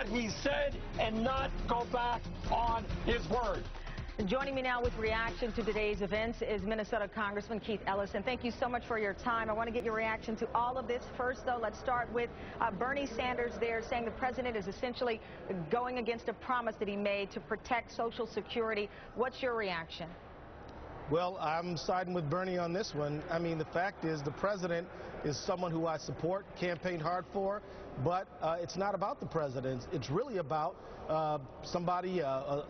he said and not go back on his word. Joining me now with reaction to today's events is Minnesota Congressman Keith Ellison. Thank you so much for your time. I want to get your reaction to all of this. First, though, let's start with Bernie Sanders there saying the president is essentially going against a promise that he made to protect Social Security. What's your reaction? Well, I'm siding with Bernie on this one. I mean, the fact is the president is someone who I support, campaigned hard for, but it's not about the president. It's really about somebody,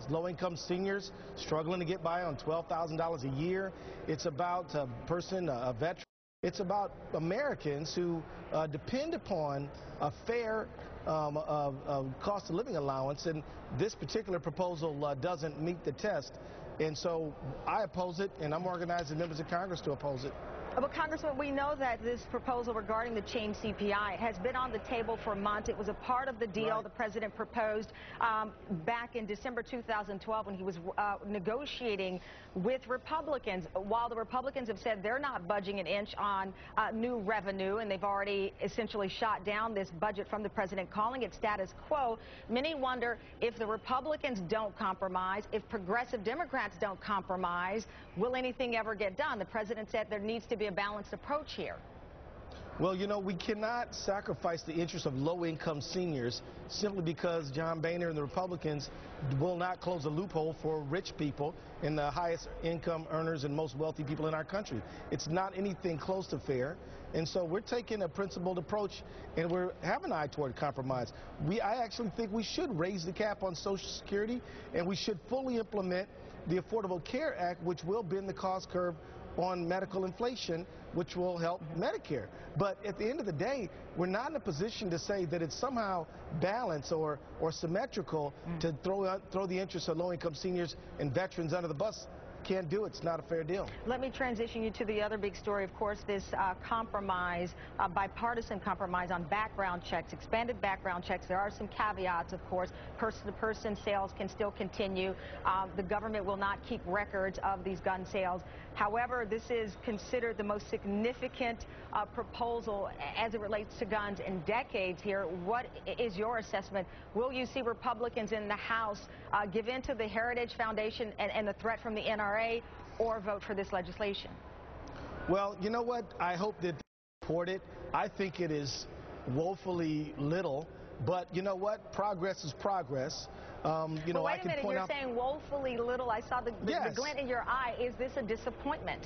low-income seniors struggling to get by on $12,000 a year. It's about a person, a veteran. It's about Americans who depend upon a fair cost of living allowance, and this particular proposal doesn't meet the test. And so I oppose it, and I'm organizing members of Congress to oppose it. But, Congressman, we know that this proposal regarding the changed CPI has been on the table for months. It was a part of the deal Right. the president proposed back in December 2012 when he was negotiating with Republicans. While the Republicans have said they're not budging an inch on new revenue, and they've already essentially shot down this budget from the president, calling it status quo, many wonder if the Republicans don't compromise, if progressive Democrats don't compromise, will anything ever get done? The president said there needs to be a balanced approach here. Well, you know, we cannot sacrifice the interests of low-income seniors simply because John Boehner and the Republicans will not close a loophole for rich people and the highest income earners and most wealthy people in our country. It's not anything close to fair. And so we're taking a principled approach, and we have an eye toward compromise. I actually think we should raise the cap on Social Security, and we should fully implement the Affordable Care Act, which will bend the cost curve on medical inflation, which will help Medicare. But at the end of the day, we're not in a position to say that it's somehow balanced or symmetrical to throw the interests of low-income seniors and veterans under the bus. Can't do it. It's not a fair deal. Let me transition you to the other big story, of course, this compromise, bipartisan compromise on background checks, expanded background checks. There are some caveats, of course. Person-to-person sales can still continue. The government will not keep records of these gun sales. However, this is considered the most significant proposal as it relates to guns in decades here. What is your assessment? Will you see Republicans in the House give in to the Heritage Foundation and the threat from the NRA, or vote for this legislation? Well, you know what? I hope that they support it. I think it is woefully little, but you know what? Progress is progress. You know, wait a minute, you're saying woefully little. I saw the glint in your eye. Is this a disappointment?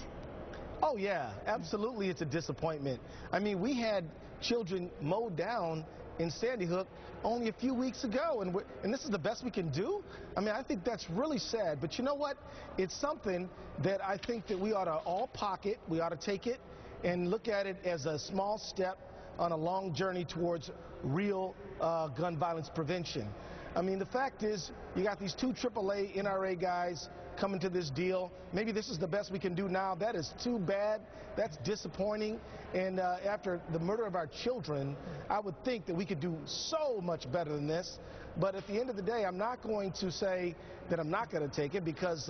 Oh, yeah, absolutely it's a disappointment. I mean, we had children mowed down in Sandy Hook only a few weeks ago, and this is the best we can do? I mean, I think that's really sad, but you know what? It's something that I think that we ought to all pocket, we ought to take it and look at it as a small step on a long journey towards real gun violence prevention. I mean, the fact is, you got these two AAA NRA guys coming to this deal. Maybe this is the best we can do now. That is too bad. That's disappointing. And after the murder of our children, I would think that we could do so much better than this. But at the end of the day, I'm not going to say that I'm not going to take it because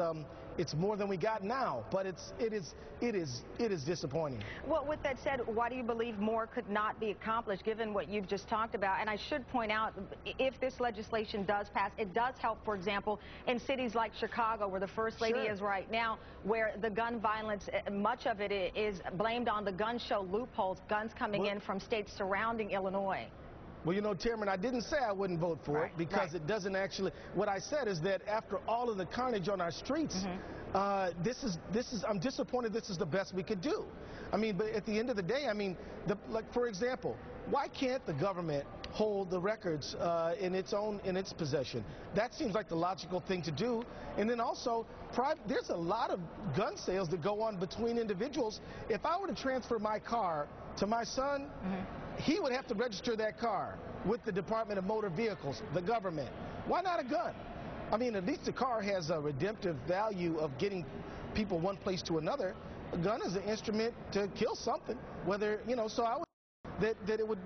it's more than we got now. But it is disappointing. Well, with that said, why do you believe more could not be accomplished given what you've just talked about? And I should point out, if this legislation does pass, it does help, for example, in cities like Chicago, where the First Lady is right now, where the gun violence, much of it is blamed on the gun show loopholes, guns coming in from states surrounding Illinois. Well, you know, Tamron, I didn't say I wouldn't vote for it because it doesn't actually. What I said is that after all of the carnage on our streets, I'm disappointed this is the best we could do. I mean, but at the end of the day, I mean, like for example, why can't the government hold the records in its possession? That seems like the logical thing to do. And then also, there's a lot of gun sales that go on between individuals. If I were to transfer my car to my son, he would have to register that car with the Department of Motor Vehicles, the government. Why not a gun? I mean, at least a car has a redemptive value of getting people one place to another. A gun is an instrument to kill something, whether, you know, so I would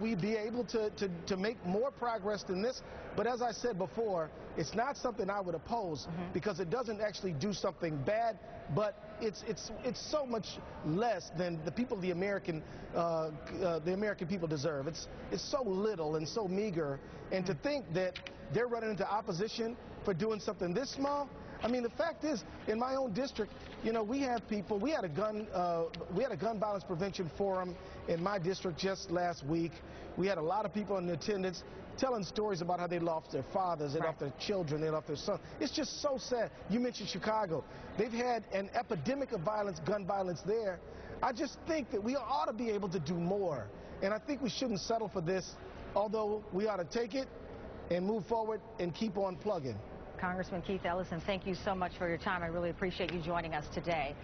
we'd be able to make more progress than this. But as I said before, it's not something I would oppose because it doesn't actually do something bad, but it's so much less than the American people deserve. It's so little and so meager, and to think that they're running into opposition for doing something this small. I mean, the fact is, in my own district, you know, we had a gun violence prevention forum in my district just last week. We had a lot of people in attendance telling stories about how they lost their fathers, they lost their children, they lost their sons. It's just so sad. You mentioned Chicago. They've had an epidemic of violence, gun violence there. I just think that we ought to be able to do more. And I think we shouldn't settle for this, although we ought to take it and move forward and keep on plugging. Congressman Keith Ellison, thank you so much for your time. I really appreciate you joining us today.